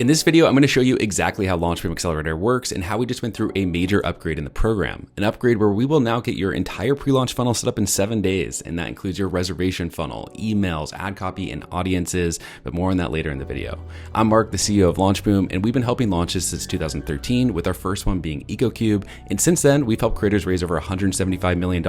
In this video, I'm going to show you exactly how LaunchBoom Accelerator works and how we just went through a major upgrade in the program. An upgrade where we will now get your entire pre-launch funnel set up in 7 days, and that includes your reservation funnel, emails, ad copy, and audiences, but more on that later in the video. I'm Mark, the CEO of LaunchBoom, and we've been helping launches since 2013, with our first one being EcoCube, and since then, we've helped creators raise over $175 million.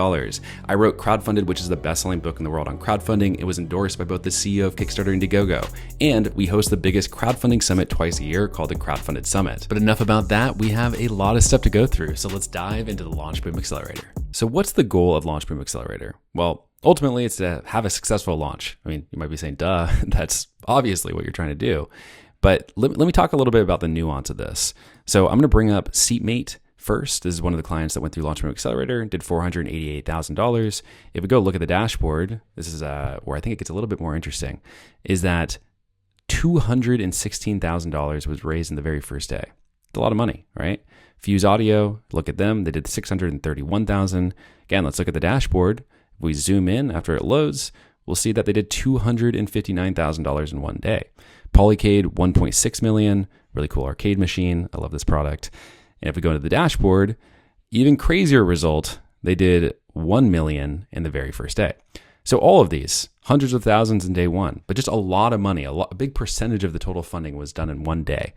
I wrote Crowdfunded, which is the best-selling book in the world on crowdfunding. It was endorsed by both the CEO of Kickstarter and Indiegogo, and we host the biggest crowdfunding summit twice a year called the Crowdfunded Summit. But enough about that, we have a lot of stuff to go through, so let's dive into the LaunchBoom Accelerator. So what's the goal of LaunchBoom Accelerator? Well, ultimately it's to have a successful launch. I mean, you might be saying, duh, that's obviously what you're trying to do. But let me talk a little bit about the nuance of this. So I'm going to bring up Seatmate first. This is one of the clients that went through LaunchBoom Accelerator, did $488,000. If we go look at the dashboard, this is where I think it gets a little bit more interesting, is that $216,000 was raised in the very first day. It's a lot of money, right? Fuse Audio, look at them. They did $631,000. Again, let's look at the dashboard. If we zoom in after it loads, we'll see that they did $259,000 in one day. Polycade, $1.6 million. Really cool arcade machine. I love this product. And if we go to the dashboard, even crazier result, they did $1 million in the very first day. So all of these, hundreds of thousands in day one, but just a lot of money, a big percentage of the total funding was done in one day.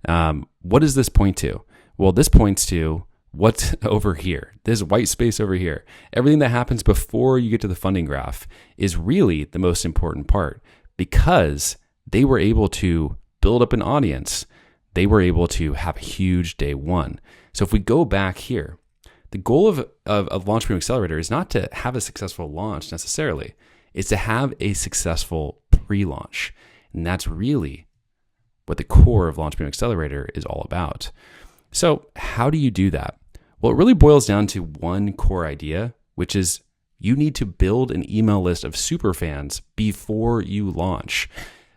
What does this point to? Well, this points to what's over here, this white space over here. Everything that happens before you get to the funding graph is really the most important part, because they were able to build up an audience. They were able to have a huge day one. So if we go back here, the goal of LaunchBoom Accelerator is not to have a successful launch necessarily. It's to have a successful pre-launch. And that's really what the core of LaunchBoom Accelerator is all about. So how do you do that? Well, it really boils down to one core idea, which is you need to build an email list of superfans before you launch.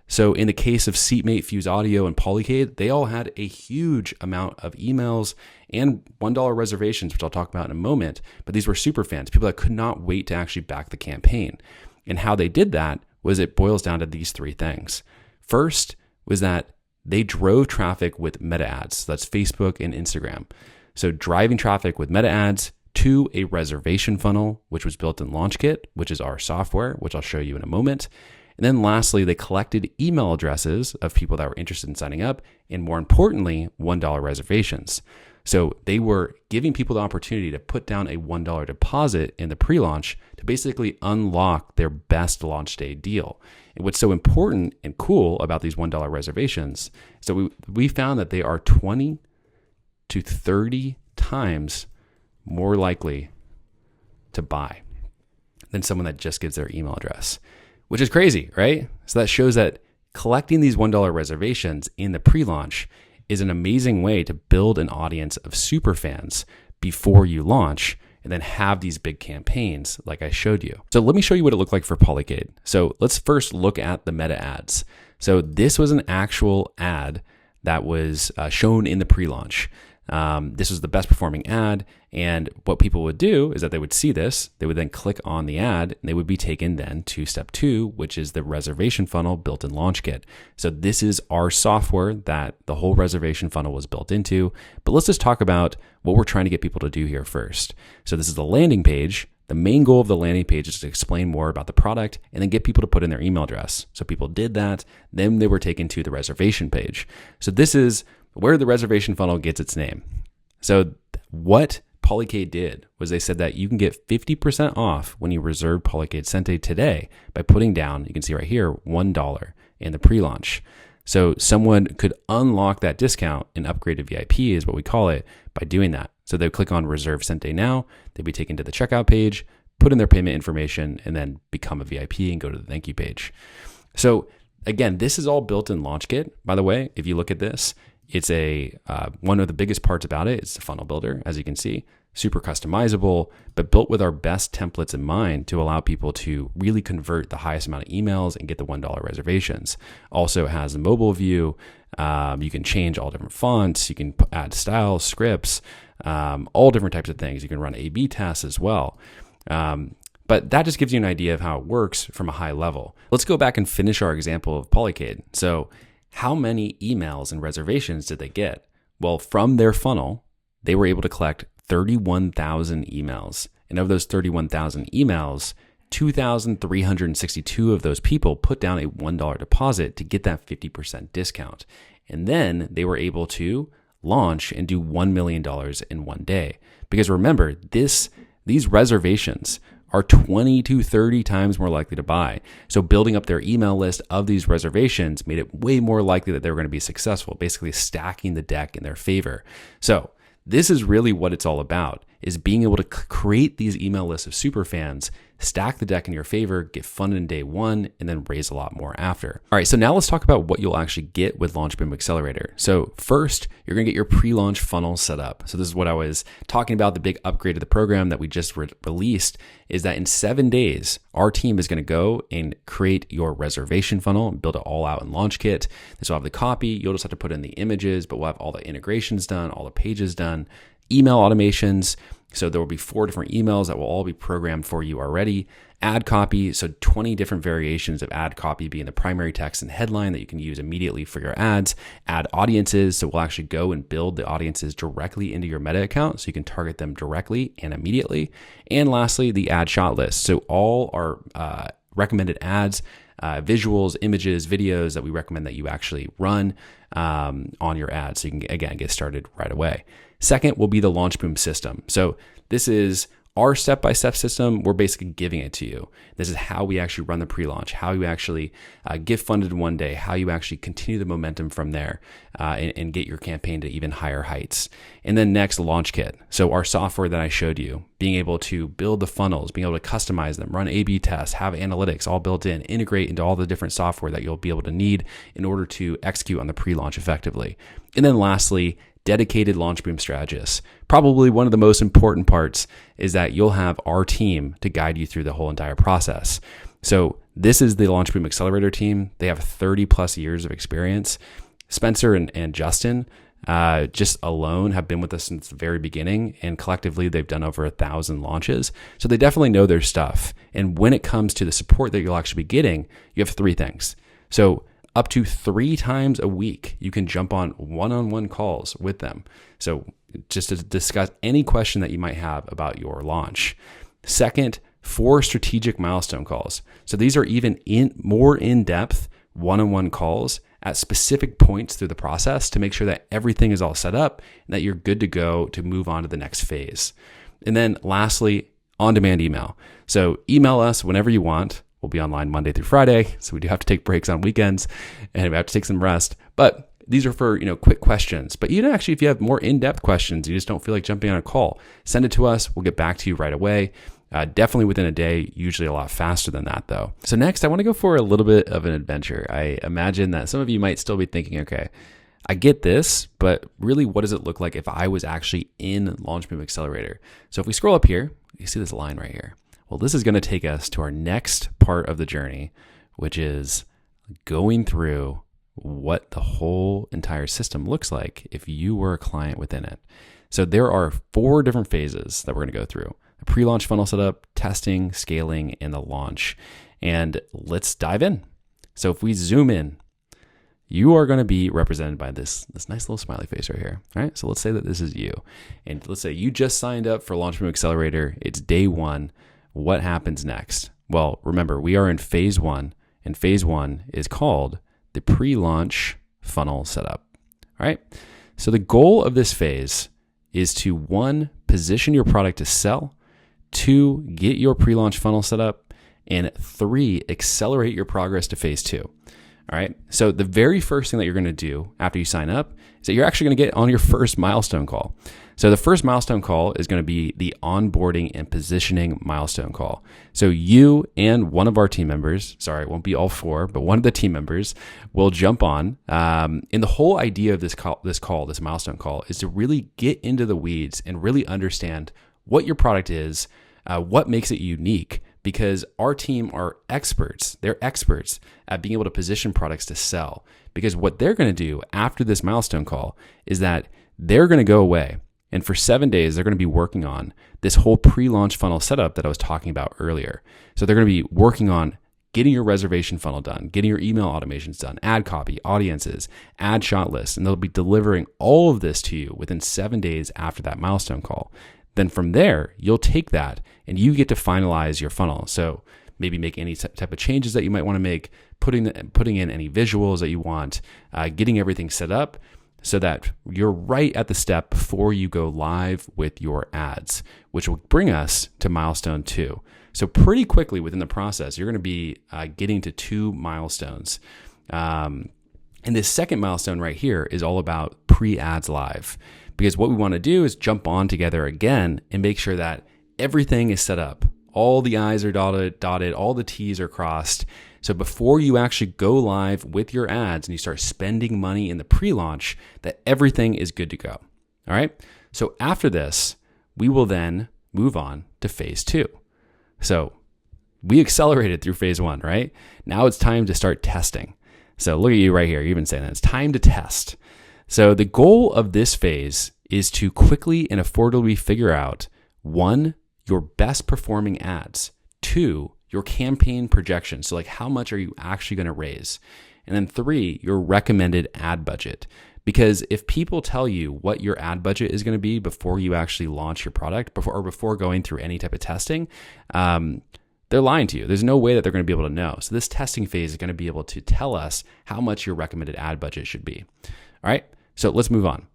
So in the case of Seatmate, Fuse Audio, and Polycade, they all had a huge amount of emails and $1 reservations, which I'll talk about in a moment. But these were super fans, people that could not wait to actually back the campaign. And how they did that was it boils down to these three things. First was that they drove traffic with meta ads. So that's Facebook and Instagram. So driving traffic with meta ads to a reservation funnel, which was built in LaunchKit, which is our software, which I'll show you in a moment. And then lastly, they collected email addresses of people that were interested in signing up, and more importantly, $1 reservations. So they were giving people the opportunity to put down a $1 deposit in the pre-launch to basically unlock their best launch day deal. And what's so important and cool about these $1 reservations, so we found that they are 20 to 30 times more likely to buy than someone that just gives their email address, which is crazy, right? So that shows that collecting these $1 reservations in the pre-launch is an amazing way to build an audience of super fans before you launch and then have these big campaigns like I showed you. So let me show you what it looked like for Polycade. So let's first look at the meta ads. So this was an actual ad that was shown in the pre-launch. This was the best performing ad, and what people would do is that they would see this, they would then click on the ad, and they would be taken then to step 2, which is the reservation funnel built in LaunchKit. So this is our software that the whole reservation funnel was built into, but let's just talk about what we're trying to get people to do here first. So this is the landing page. The main goal of the landing page is to explain more about the product and then get people to put in their email address. So people did that, then they were taken to the reservation page. So this is where the reservation funnel gets its name. So what Polycade did was they said that you can get 50% off when you reserve Polycade Sente today by putting down, you can see right here, $1 in the pre-launch. So someone could unlock that discount and upgrade to VIP is what we call it by doing that. So they'll click on Reserve Sente now, they'd be taken to the checkout page, put in their payment information, and then become a VIP and go to the thank you page. So again, this is all built in LaunchKit, by the way. If you look at this, it's one of the biggest parts about it is the funnel builder, as you can see, super customizable, but built with our best templates in mind to allow people to really convert the highest amount of emails and get the $1 reservations. Also has a mobile view. You can change all different fonts. You can add styles, scripts, all different types of things. You can run A/B tests as well. But that just gives you an idea of how it works from a high level. Let's go back and finish our example of Polycade. So How many emails and reservations did they get? Well, from their funnel, they were able to collect 31,000 emails. And of those 31,000 emails, 2,362 of those people put down a $1 deposit to get that 50% discount. And then they were able to launch and do $1 million in one day. Because remember, these reservations are 20 to 30 times more likely to buy. So building up their email list of these reservations made it way more likely that they were going to be successful, basically stacking the deck in their favor. So this is really what it's all about, is being able to create these email lists of super fans, stack the deck in your favor, get funded in day one, and then raise a lot more after. All right, so now let's talk about what you'll actually get with LaunchBoom Accelerator. So first, you're gonna get your pre-launch funnel set up. So this is what I was talking about, the big upgrade of the program that we just released, is that in 7 days, our team is gonna go and create your reservation funnel and build it all out in LaunchKit. This will have the copy, you'll just have to put in the images, but we'll have all the integrations done, all the pages done, email automations. So there will be 4 different emails that will all be programmed for you already. Ad copy, so 20 different variations of ad copy being the primary text and headline that you can use immediately for your ads. Ad audiences, so we'll actually go and build the audiences directly into your Meta account so you can target them directly and immediately. And lastly, the ad shot list. So all our recommended ads, visuals, images, videos that we recommend that you actually run on your ads so you can, again, get started right away. Second will be the LaunchBoom system. So this is our step-by-step system. We're basically giving it to you. This is how we actually run the pre-launch, how you actually get funded in one day, how you actually continue the momentum from there and get your campaign to even higher heights. And then next, LaunchKit. So our software that I showed you, being able to build the funnels, being able to customize them, run A/B tests, have analytics all built in, integrate into all the different software that you'll be able to need in order to execute on the pre-launch effectively. And then lastly, dedicated LaunchBoom strategists. Probably one of the most important parts is that you'll have our team to guide you through the whole entire process. So this is the LaunchBoom Accelerator team. They have 30 plus years of experience. Spencer and Justin just alone have been with us since the very beginning, and collectively they've done over 1,000 launches. So they definitely know their stuff. And when it comes to the support that you'll actually be getting, you have 3 things. So up to 3 times a week, you can jump on one-on-one calls with them. So just to discuss any question that you might have about your launch. Second, 4 strategic milestone calls. So these are even more in-depth one-on-one calls at specific points through the process to make sure that everything is all set up and that you're good to go to move on to the next phase. And then lastly, on-demand email. So email us whenever you want. We'll be online Monday through Friday, so we do have to take breaks on weekends and we have to take some rest. But these are for quick questions. But even actually, if you have more in-depth questions, you just don't feel like jumping on a call, send it to us. We'll get back to you right away. Definitely within a day, usually a lot faster than that though. So next, I want to go for a little bit of an adventure. I imagine that some of you might still be thinking, okay, I get this, but really what does it look like if I was actually in LaunchBoom Accelerator? So if we scroll up here, you see this line right here. Well, this is going to take us to our next part of the journey, which is going through what the whole entire system looks like if you were a client within it. So there are 4 different phases that we're going to go through: a pre-launch funnel setup, testing, scaling, and the launch. And let's dive in. So if we zoom in, you are going to be represented by this nice little smiley face right here. All right. So let's say that this is you. And let's say you just signed up for LaunchBoom Accelerator. It's day 1. What happens next? Well, remember, we are in phase 1, and phase 1 is called the pre-launch funnel setup. All right. So the goal of this phase is to 1, position your product to sell, 2, get your pre-launch funnel set up, and 3, accelerate your progress to phase 2. All right. So the very first thing that you're going to do after you sign up is that you're actually going to get on your first milestone call. So the first milestone call is going to be the onboarding and positioning milestone call. So you and one of our team members, sorry, it won't be all 4, but one of the team members will jump on. And the whole idea of this milestone call, is to really get into the weeds and really understand what your product is, what makes it unique, because our team are experts. They're experts at being able to position products to sell. Because what they're going to do after this milestone call is that they're going to go away. And for 7 days, they're going to be working on this whole pre-launch funnel setup that I was talking about earlier. So they're going to be working on getting your reservation funnel done, getting your email automations done, ad copy, audiences, ad shot lists, and they'll be delivering all of this to you within 7 days after that milestone call. Then from there, you'll take that and you get to finalize your funnel. So maybe make any type of changes that you might want to make, putting in any visuals that you want, getting everything set up so that you're right at the step before you go live with your ads, which will bring us to milestone 2. So pretty quickly within the process, you're going to be getting to 2 milestones. And this second milestone right here is all about pre-ads live, because what we want to do is jump on together again and make sure that everything is set up. All the I's are dotted, all the T's are crossed. So before you actually go live with your ads and you start spending money in the pre-launch, that everything is good to go. All right. So after this, we will then move on to phase 2. So we accelerated through phase 1, right? Now it's time to start testing. So look at you right here. You've been saying that it's time to test. So the goal of this phase is to quickly and affordably figure out 1, your best performing ads, 2, your campaign projections. So like how much are you actually going to raise? And then 3, your recommended ad budget. Because if people tell you what your ad budget is going to be before you actually launch your product, before going through any type of testing, they're lying to you. There's no way that they're going to be able to know. So this testing phase is going to be able to tell us how much your recommended ad budget should be. All right, so let's move on.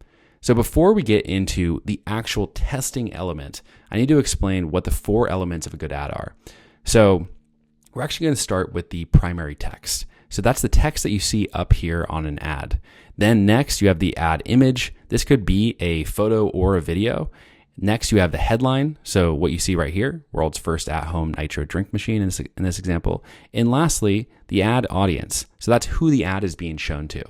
So before we get into the actual testing element, I need to explain what the 4 elements of a good ad are. So we're actually going to start with the primary text. So that's the text that you see up here on an ad. Then next you have the ad image. This could be a photo or a video. Next you have the headline. So what you see right here, world's first at-home nitro drink machine in this example. And lastly, the ad audience. So that's who the ad is being shown to.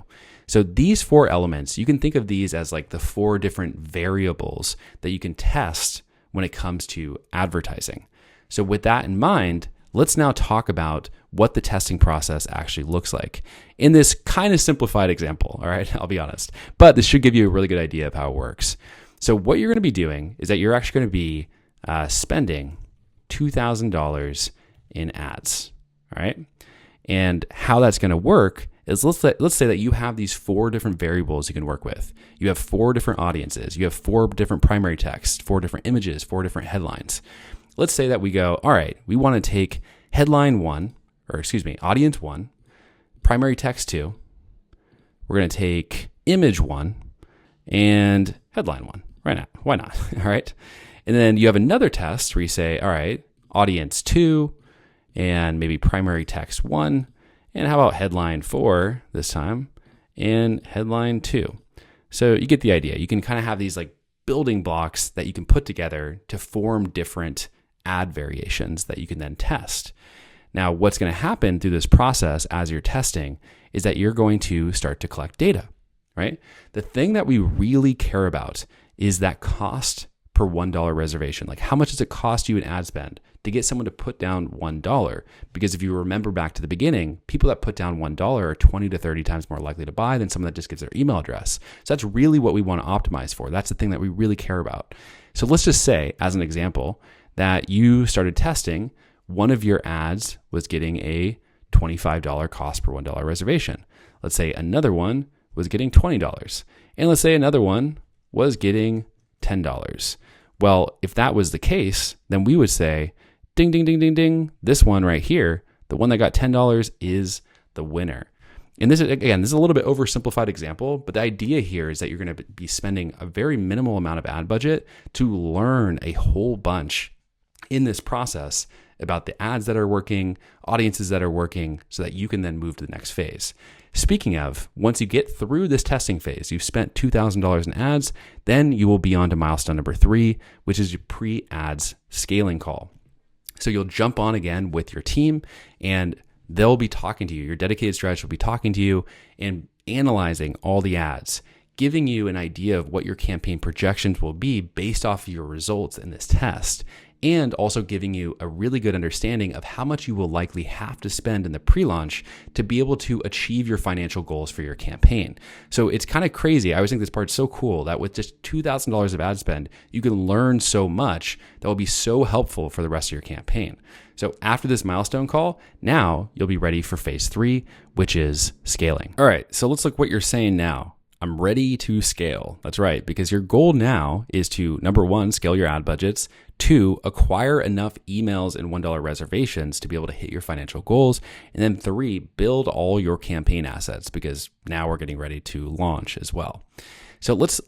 So these 4 elements, you can think of these as like the 4 different variables that you can test when it comes to advertising. So with that in mind, let's now talk about what the testing process actually looks like in this kind of simplified example. All right, I'll be honest, but this should give you a really good idea of how it works. So what you're going to be doing is that you're actually going to be spending $2,000 in ads. All right, and how that's going to work is let's say that you have these 4 different variables you can work with. You have 4 different audiences. You have 4 different primary text, 4 different images, 4 different headlines. Let's say that we go, all right, we want to take audience 1, primary text 2. We're going to take image 1 and headline 1. Right now, why not? All right. And then you have another test where you say, all right, audience 2 and maybe primary text 1. And how about headline 4 this time and headline 2? So you get the idea. You can kind of have these like building blocks that you can put together to form different ad variations that you can then test. Now, what's going to happen through this process as you're testing is that you're going to start to collect data, right? The thing that we really care about is that cost per $1 reservation. Like how much does it cost you in ad spend to get someone to put down $1? Because if you remember back to the beginning, people that put down $1 are 20 to 30 times more likely to buy than someone that just gives their email address. So that's really what we want to optimize for. That's the thing that we really care about. So let's just say, as an example, that you started testing, one of your ads was getting a $25 cost per $1 reservation. Let's say another one was getting $20. And let's say another one was getting $10. Well, if that was the case, then we would say, ding, ding, ding, ding, ding. This one right here, the one that got $10 is the winner. And this is a little bit oversimplified example, but the idea here is that you're going to be spending a very minimal amount of ad budget to learn a whole bunch in this process about the ads that are working, audiences that are working, so that you can then move to the next phase. Speaking of, once you get through this testing phase, you've spent $2,000 in ads, then you will be on to milestone number 3, which is your pre-ads scaling call. So you'll jump on again with your team and they'll be talking to you. Your dedicated strategist will be talking to you and analyzing all the ads, giving you an idea of what your campaign projections will be based off of your results in this test. and also giving you a really good understanding of how much you will likely have to spend in the pre-launch to be able to achieve your financial goals for your campaign. So it's kind of crazy. I always think this part's so cool that with just $2,000 of ad spend, you can learn so much that will be so helpful for the rest of your campaign. So after this milestone call, now you'll be ready for phase 3, which is scaling. All right, so let's look what you're saying now. I'm ready to scale. That's right, because your goal now is to, number 1, scale your ad budgets, 2, acquire enough emails and $1 reservations to be able to hit your financial goals, and then 3, build all your campaign assets, because now we're getting ready to launch as well. So let's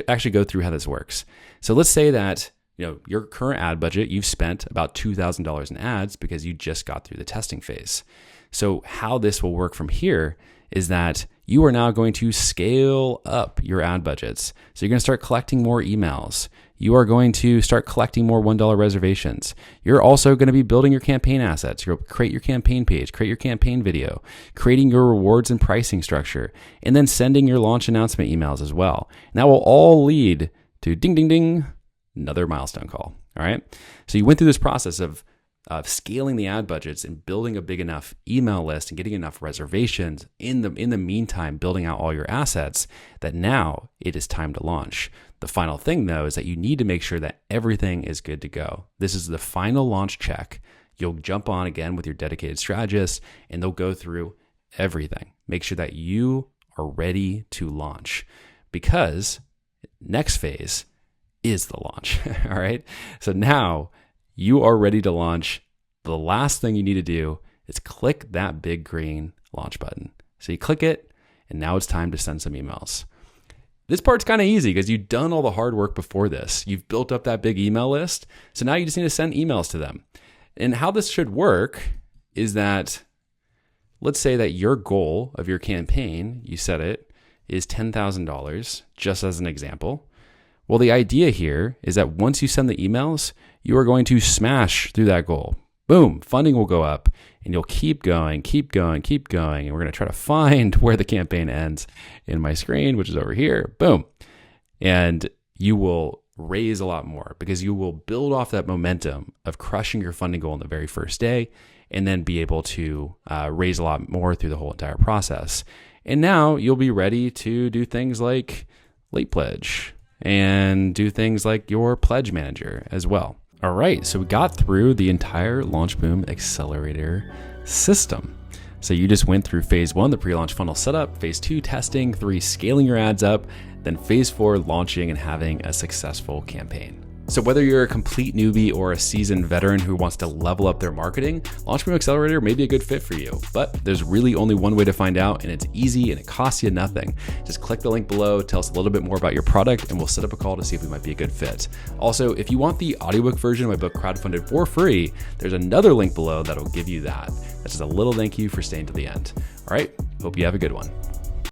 actually go through how this works. So let's say that your current ad budget, you've spent about $2,000 in ads because you just got through the testing phase. So how this will work from here is that you are now going to scale up your ad budgets. So you're going to start collecting more emails. You are going to start collecting more $1 reservations. You're also going to be building your campaign assets. You'll create your campaign page, create your campaign video, creating your rewards and pricing structure, and then sending your launch announcement emails as well. And that will all lead to ding, ding, ding, another milestone call. All right. So you went through this process of scaling the ad budgets and building a big enough email list and getting enough reservations in the meantime, building out all your assets, that now it is time to launch. The final thing though is that you need to make sure that everything is good to go. This is the final launch check. You'll jump on again with your dedicated strategist and they'll go through everything. Make sure that you are ready to launch, because next phase is the launch. All right. So now you are ready to launch. The last thing you need to do is click that big green launch button. So you click it, and now it's time to send some emails. This part's kind of easy because you've done all the hard work before this. You've built up that big email list. So now you just need to send emails to them. And how this should work is that, let's say that your goal of your campaign, you set it, is $10,000, just as an example. Well, the idea here is that once you send the emails, you are going to smash through that goal. Boom, funding will go up and you'll keep going. And we're going to try to find where the campaign ends in my screen, which is over here. Boom. And you will raise a lot more because you will build off that momentum of crushing your funding goal in the very first day and then be able to raise a lot more through the whole entire process. And now you'll be ready to do things like late pledge and do things like your pledge manager as well. All right, so we got through the entire LaunchBoom Accelerator system. So you just went through phase 1, the pre-launch funnel setup, phase 2, testing, 3, scaling your ads up, then phase 4, launching and having a successful campaign. So whether you're a complete newbie or a seasoned veteran who wants to level up their marketing, LaunchBoom Accelerator may be a good fit for you. But there's really only one way to find out, and it's easy and it costs you nothing. Just click the link below, tell us a little bit more about your product, and we'll set up a call to see if we might be a good fit. Also, if you want the audiobook version of my book Crowdfunded for free, there's another link below that'll give you that. That's just a little thank you for staying to the end. All right, hope you have a good one.